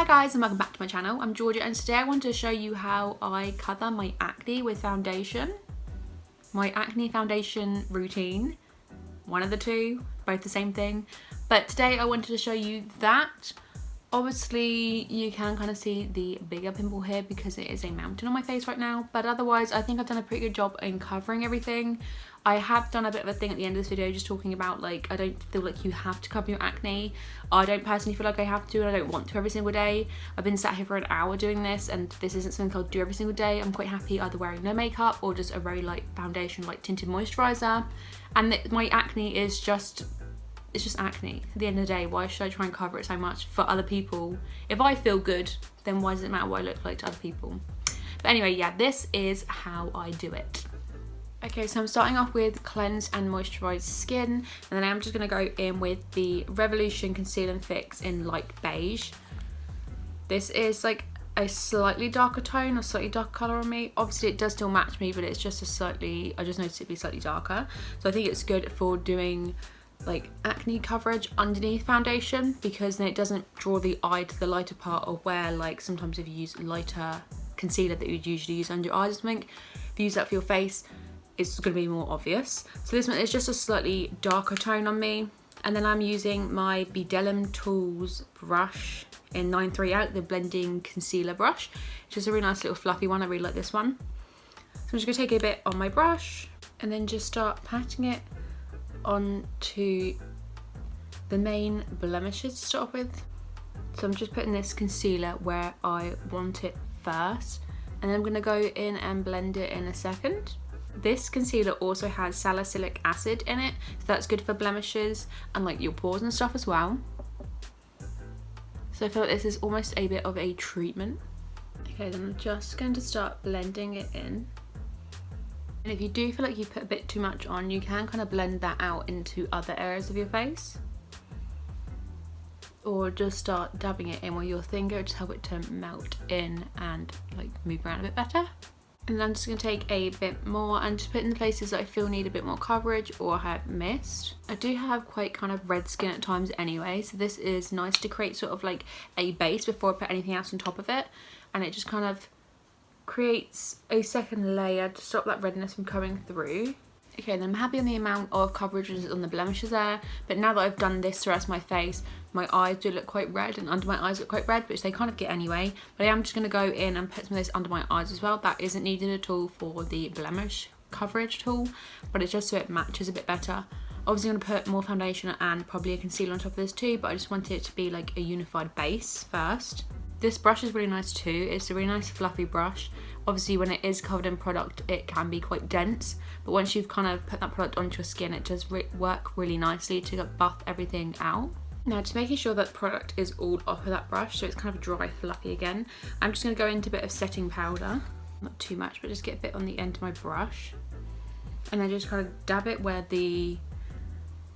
guys and welcome back to my channel. I'm Georgia and today I wanted to show you how I cover my acne with foundation. My acne foundation routine, one of the two, both the same thing. But today I wanted to show you that. Obviously you can kind of see the bigger pimple here because it is a mountain on my face right now, but otherwise I think I've done a pretty good job in covering everything. I have done a bit of a thing at the end of this video just talking about, like, I don't feel like you have to cover your acne. I don't personally feel like I have to, and I don't want to every single day. I've been sat here for an hour doing this and this isn't something I'll do every single day. I'm quite happy either wearing no makeup or just a very light foundation, like tinted moisturiser. And my acne is just, it's just acne. At the end of the day, why should I try and cover it so much for other people? If I feel good, then why does it matter what I look like to other people? But anyway, yeah, this is how I do it. Okay, so I'm starting off with cleanse and moisturise skin, and then I'm just going to go in with the Revolution Conceal and Fix in light beige. This is like a slightly darker tone, or slightly darker colour on me. Obviously it does still match me, but it's just a slightly, I just noticed it to be slightly darker. So I think it's good for doing like acne coverage underneath foundation, because then it doesn't draw the eye to the lighter part, or where like sometimes if you use lighter concealer that you'd usually use under your eyes or something, if you use that for your face, it's going to be more obvious. So this one is just a slightly darker tone on me. And then I'm using my Bdellium Tools Brush in 938 out, the blending concealer brush. It's just a really nice little fluffy one. I really like this one. So I'm just going to take a bit on my brush and then just start patting it onto the main blemishes to start off with. So I'm just putting this concealer where I want it first, and then I'm going to go in and blend it in a second. This concealer also has salicylic acid in it, so that's good for blemishes and like your pores and stuff as well. So I feel like this is almost a bit of a treatment. Okay, then I'm just going to start blending it in. And if you do feel like you put a bit too much on, you can kind of blend that out into other areas of your face. Or just start dabbing it in with your finger, just help it to melt in and like move around a bit better. And then I'm just going to take a bit more and just put in the places that I feel need a bit more coverage or have missed. I do have quite kind of red skin at times anyway, so this is nice to create sort of like a base before I put anything else on top of it. And it just kind of creates a second layer to stop that redness from coming through. Okay, then I'm happy on the amount of coverage on the blemishes there, but now that I've done this to the rest of my face, my eyes do look quite red and under my eyes look quite red, which they kind of get anyway. But I am just going to go in and put some of this under my eyes as well. That isn't needed at all for the blemish coverage tool, but it's just so it matches a bit better. Obviously I'm going to put more foundation and probably a concealer on top of this too, but I just want it to be like a unified base first. This brush is really nice too. It's a really nice fluffy brush. Obviously when it is covered in product it can be quite dense, but once you've kind of put that product onto your skin it does work really nicely to buff everything out. Now just making sure that the product is all off of that brush so it's kind of dry fluffy again, I'm just going to go into a bit of setting powder, not too much but just get a bit on the end of my brush, and then just kind of dab it where the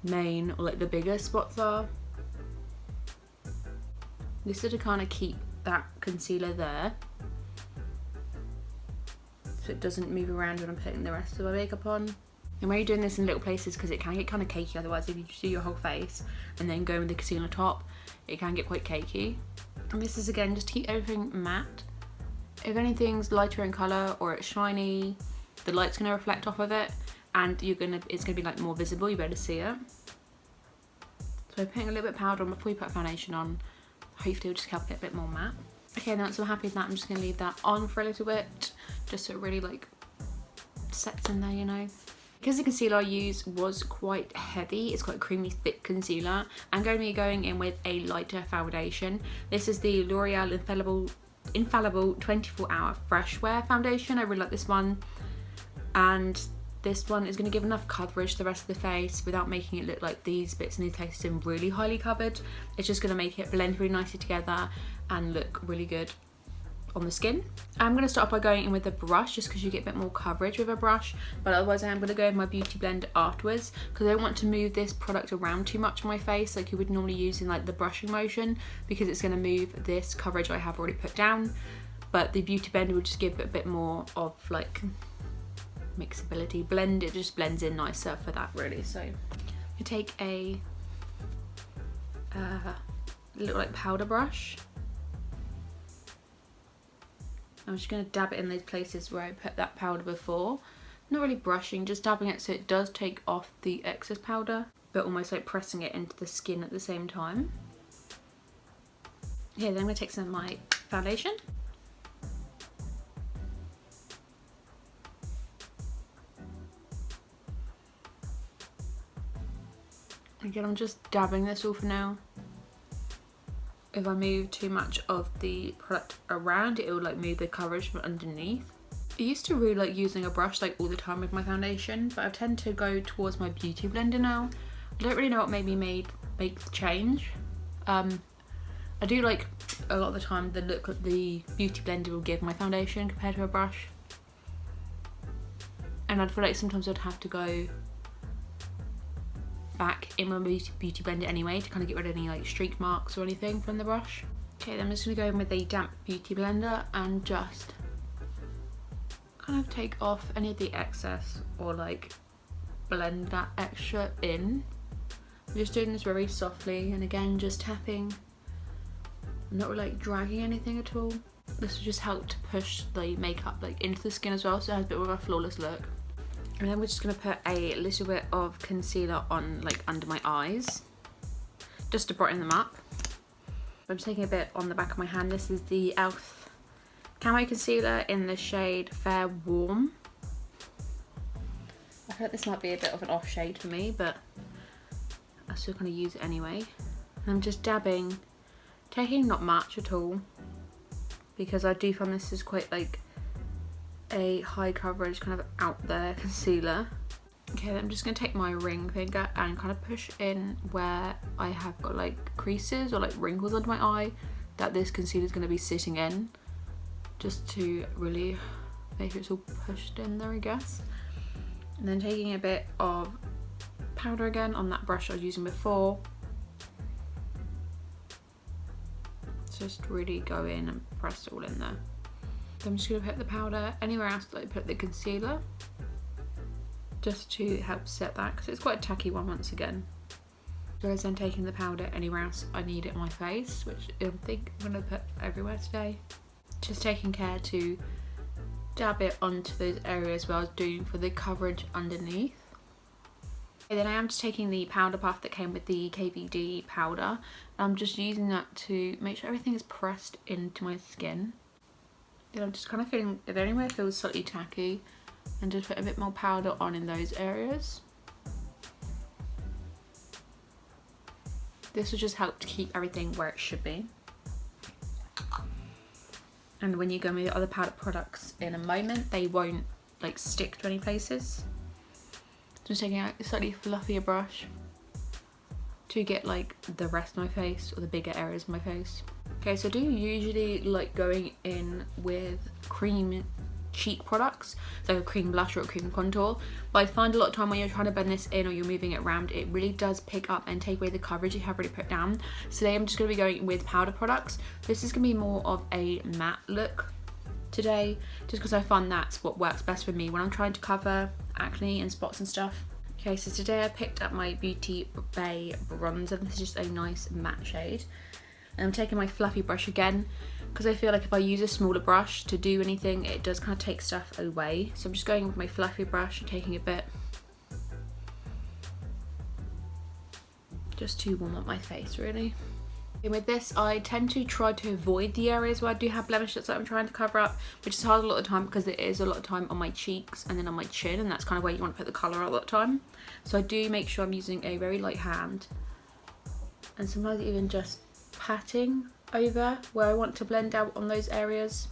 main or like the bigger spots are. This is to kind of keep that concealer there so it doesn't move around when I'm putting the rest of my makeup on. And when you're doing this in little places, because it can get kind of cakey otherwise, if you just do your whole face and then go with the concealer on top, it can get quite cakey. And this is again just to keep everything matte. If anything's lighter in colour or it's shiny, the light's going to reflect off of it and it's going to be like more visible, you better see it. So putting a little bit of powder on before you put foundation on, hopefully it'll just help it a bit more matte. Okay, now so I'm happy with that, I'm just going to leave that on for a little bit, just so it really like sets in there, you know. Because the concealer I used was quite heavy, it's quite a creamy thick concealer, I'm going to be going in with a lighter foundation. This is the Loreal Infallible 24-hour Fresh Wear foundation. I really like this one, and this one is going to give enough coverage to the rest of the face without making it look like these bits and these places are really highly covered. It's just going to make it blend really nicely together and look really good on the skin. I'm going to start by going in with a brush just because you get a bit more coverage with a brush, but otherwise I am going to go with my beauty blend afterwards because I don't want to move this product around too much on my face like you would normally use in like the brushing motion, because it's going to move this coverage I have already put down. But the beauty blender will just give it a bit more of like mixability, blend, it just blends in nicer for that really. So I take a little like powder brush I'm just going to dab it in those places where I put that powder before. Not really brushing, just dabbing it so it does take off the excess powder, but almost like pressing it into the skin at the same time. Okay, then I'm going to take some of my foundation. Again, I'm just dabbing this all for now. If I move too much of the product around, it will like move the coverage from underneath. I used to really like using a brush like all the time with my foundation, but I tend to go towards my beauty blender now. I don't really know what made me make the change. I do like a lot of the time the look that the beauty blender will give my foundation compared to a brush. And I'd feel like sometimes I'd have to go back in my beauty blender anyway to kind of get rid of any like streak marks or anything from the brush. Okay, then I'm just going to go in with a damp beauty blender and just kind of take off any of the excess or like blend that extra in. I'm just doing this very softly and again just tapping. I'm not really like dragging anything at all. This will just help to push the makeup like into the skin as well, so it has a bit more of a flawless look. And then we're just going to put a little bit of concealer on like under my eyes, just to brighten them up. I'm just taking a bit on the back of my hand. This is the e.l.f. Camo Concealer in the shade Fair Warm. I feel like this might be a bit of an off shade for me, but I'm still going to use it anyway. And I'm just dabbing, taking not much at all, because I do find this is quite like a high coverage kind of out there concealer. Okay, then I'm just going to take my ring finger and kind of push in where I have got like creases or like wrinkles under my eye that this concealer is going to be sitting in, just to really make sure it's all pushed in there, I guess. And then taking a bit of powder again on that brush I was using before, just really go in and press it all in there. So I'm just going to put the powder anywhere else that I put the concealer, just to help set that, because it's quite a tacky one once again. So then taking the powder anywhere else I need it on my face, which I think I'm going to put everywhere today. Just taking care to dab it onto those areas where I was doing for the coverage underneath. Okay, then I am just taking the powder puff that came with the KVD powder. I'm just using that to make sure everything is pressed into my skin. And I'm just kind of feeling, if anywhere it feels slightly tacky, and just put a bit more powder on in those areas. This will just help to keep everything where it should be. And when you go with your other powder products in a moment, they won't like stick to any places. Just taking out a slightly fluffier brush to get like the rest of my face or the bigger areas of my face. Okay, so I do usually like going in with cream cheek products, so like a cream blush or a cream contour, but I find a lot of time when you're trying to blend this in or you're moving it around, it really does pick up and take away the coverage you have already put down. So today I'm just going to be going with powder products. This is going to be more of a matte look today, just because I find that's what works best for me when I'm trying to cover acne and spots and stuff. Okay, so today I picked up my Beauty Bay bronzer. This is just a nice matte shade. And I'm taking my fluffy brush again, because I feel like if I use a smaller brush to do anything, it does kind of take stuff away. So I'm just going with my fluffy brush and taking a bit just to warm up my face, really. And with this, I tend to try to avoid the areas where I do have blemishes that I'm trying to cover up, which is hard a lot of the time because it is a lot of time on my cheeks and then on my chin, and that's kind of where you want to put the colour a lot of the time. So I do make sure I'm using a very light hand, and sometimes even just patting over where I want to blend out on those areas,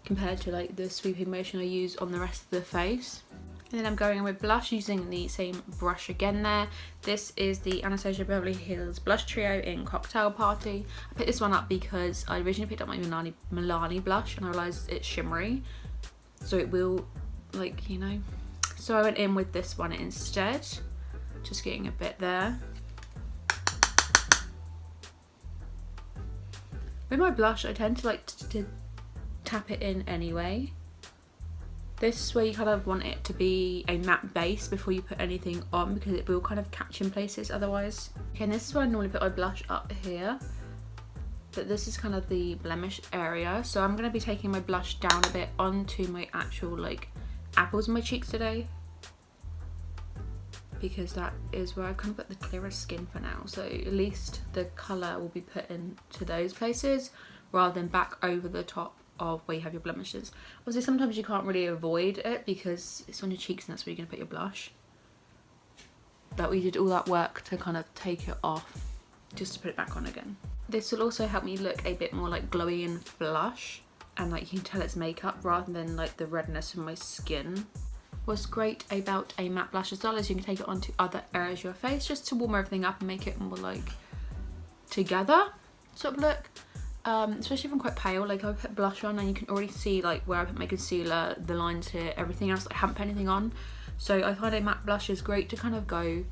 compared to like the sweeping motion I use on the rest of the face. And then I'm going in with blush using the same brush again there. This is the Anastasia Beverly Hills Blush Trio in Cocktail Party. I picked this one up because I originally picked up my Milani blush and I realised it's shimmery, so it will, like, you know. So I went in with this one instead, just getting a bit there. With my blush, I tend to like to tap it in anyway. This is where you kind of want it to be a matte base before you put anything on, because it will kind of catch in places otherwise. Okay, and this is where I normally put my blush up here. But this is kind of the blemish area. So I'm going to be taking my blush down a bit onto my actual like apples of my cheeks today, because that is where I kind of got the clearest skin for now. So at least the colour will be put into those places rather than back over the top of where you have your blemishes. Obviously sometimes you can't really avoid it because it's on your cheeks and that's where you're going to put your blush. But we did all that work to kind of take it off just to put it back on again. This will also help me look a bit more like glowy and flush, and like you can tell it's makeup rather than like the redness of my skin. What's great about a matte blush as well is you can take it onto other areas of your face just to warm everything up and make it more like together sort of look. Especially if I'm quite pale, like I put blush on and you can already see like where I put my concealer, the lines here, everything else. I haven't put anything on, so I find a matte blush is great to kind of go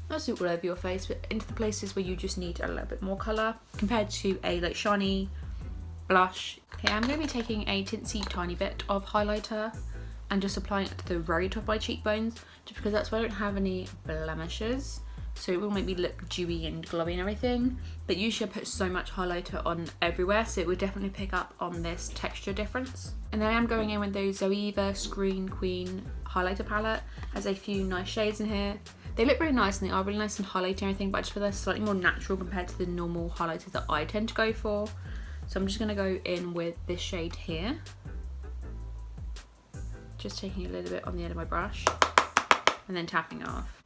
not all over your face, but into the places where you just need a little bit more colour compared to a like shiny blush. Okay, I'm going to be taking a teensy tiny bit of highlighter and just applying it to the very top of my cheekbones, just because that's where I don't have any blemishes, so it will make me look dewy and glowy and everything. But usually I put so much highlighter on everywhere, so it would definitely pick up on this texture difference. And then I am going in with the Zoeva Screen Queen highlighter palette. Has a few nice shades in here. They look really nice and they are really nice and highlighting and everything, but I just feel they're slightly more natural compared to the normal highlighters that I tend to go for. So I'm just going to go in with this shade here. Just taking a little bit on the end of my brush and then tapping it off.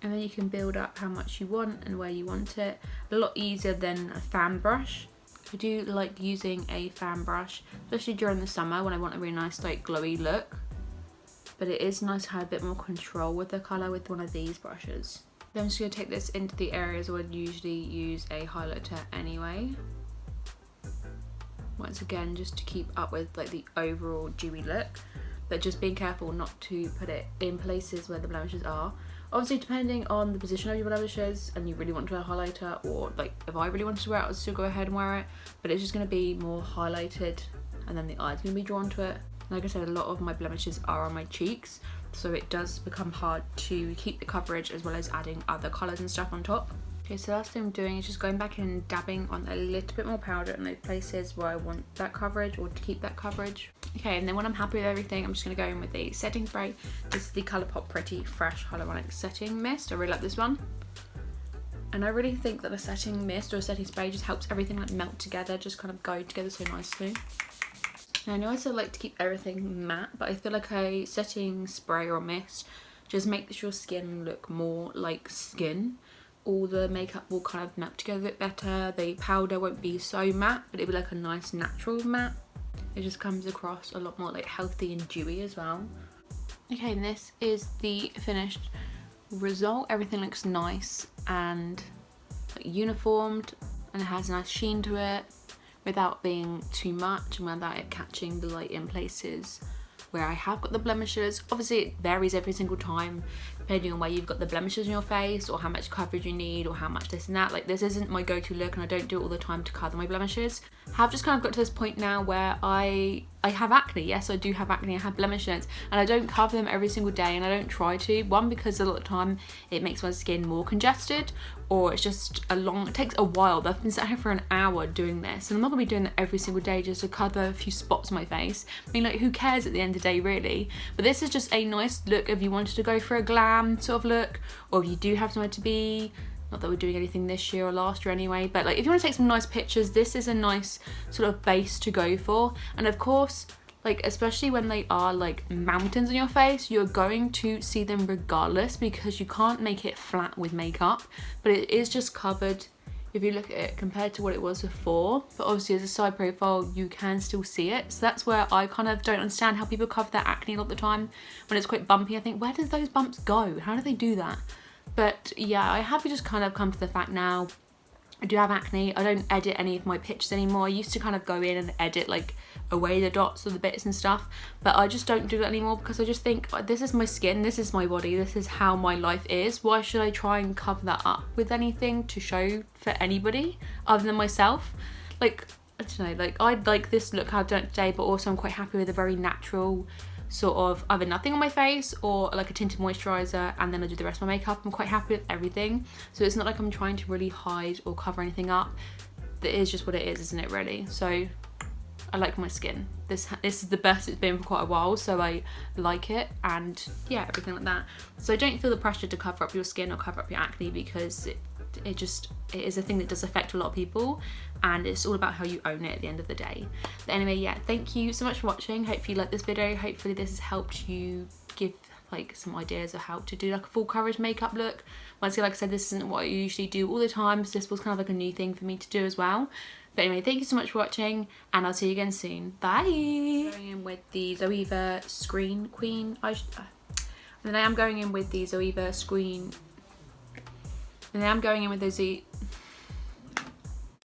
And then you can build up how much you want and where you want it. A lot easier than a fan brush. I do like using a fan brush, especially during the summer when I want a really nice like glowy look. But it is nice to have a bit more control with the colour with one of these brushes. Then I'm just going to take this into the areas where I'd usually use a highlighter anyway. Once again, just to keep up with like the overall dewy look, but just being careful not to put it in places where the blemishes are. Obviously depending on the position of your blemishes and you really want to wear a highlighter, or like if I really wanted to wear it, I'd still go ahead and wear it, but it's just going to be more highlighted and then the eye's going to be drawn to it. Like I said, a lot of my blemishes are on my cheeks, so it does become hard to keep the coverage as well as adding other colours and stuff on top. Okay, so last thing I'm doing is just going back and dabbing on a little bit more powder in those places where I want that coverage or to keep that coverage. Okay, and then when I'm happy with everything, I'm just going to go in with the setting spray. This is the Colourpop Pretty Fresh Hyaluronic Setting Mist. I really like this one. And I really think that a setting mist or a setting spray just helps everything like melt together, just kind of go together so nicely. And I know I still like to keep everything matte, but I feel like a setting spray or mist just makes your skin look more like skin. All the makeup will kind of melt together a bit better. The powder won't be so matte, but it'll be like a nice natural matte. It just comes across a lot more like healthy and dewy as well. Okay, and this is the finished result. Everything looks nice and like uniformed, and it has a nice sheen to it without being too much and without it catching the light in places where I have got the blemishes. Obviously it varies every single time depending on where you've got the blemishes on your face or how much coverage you need or how much this and that. Like, this isn't my go-to look and I don't do it all the time to cover my blemishes. I've just kind of got to this point now where I have acne. Yes, I do have acne, I have blemishes, and I don't cover them every single day, and I don't try to. One, because a lot of the time it makes my skin more congested, or it's just it takes a while. I've been sat here for an hour doing this, and I'm not gonna be doing that every single day just to cover a few spots on my face. I mean, like, who cares at the end of the day, really? But this is just a nice look if you wanted to go for a glam sort of look, or if you do have somewhere to be. Not that we're doing anything this year or last year anyway, but like if you want to take some nice pictures, this is a nice sort of base to go for. And of course, like especially when they are like mountains on your face, you're going to see them regardless because you can't make it flat with makeup, but it is just covered if you look at it compared to what it was before. But obviously as a side profile, you can still see it. So that's where I kind of don't understand how people cover their acne a lot of the time. When it's quite bumpy, I think, where do those bumps go? How do they do that? But yeah, I have just kind of come to the fact now, I do have acne. I don't edit any of my pictures anymore. I used to kind of go in and edit like away the dots or the bits and stuff, but I just don't do that anymore because I just think, this is my skin, this is my body, this is how my life is. Why should I try and cover that up with anything to show for anybody other than myself? Like, I don't know, like I like this look I've done today, but also I'm quite happy with a very natural sort of either nothing on my face or like a tinted moisturiser, and then I do the rest of my makeup. I'm quite happy with everything, so it's not like I'm trying to really hide or cover anything up. It is just what it is, isn't it, really? So I like my skin. This is the best it's been for quite a while, so I like it, and yeah, everything like that. So don't feel the pressure to cover up your skin or cover up your acne, because it is a thing that does affect a lot of people, and it's all about how you own it at the end of the day. But anyway, yeah, thank you so much for watching. Hopefully you liked this video. Hopefully this has helped you give like some ideas of how to do like a full coverage makeup look. Once again, like I said, this isn't what I usually do all the time, so this was kind of like a new thing for me to do as well. But anyway, thank you so much for watching, and I'll see you again soon. Bye! Going in with the Zoeva Screen Queen and then I'm going in with the Zoeva Screen, and then I'm going in with the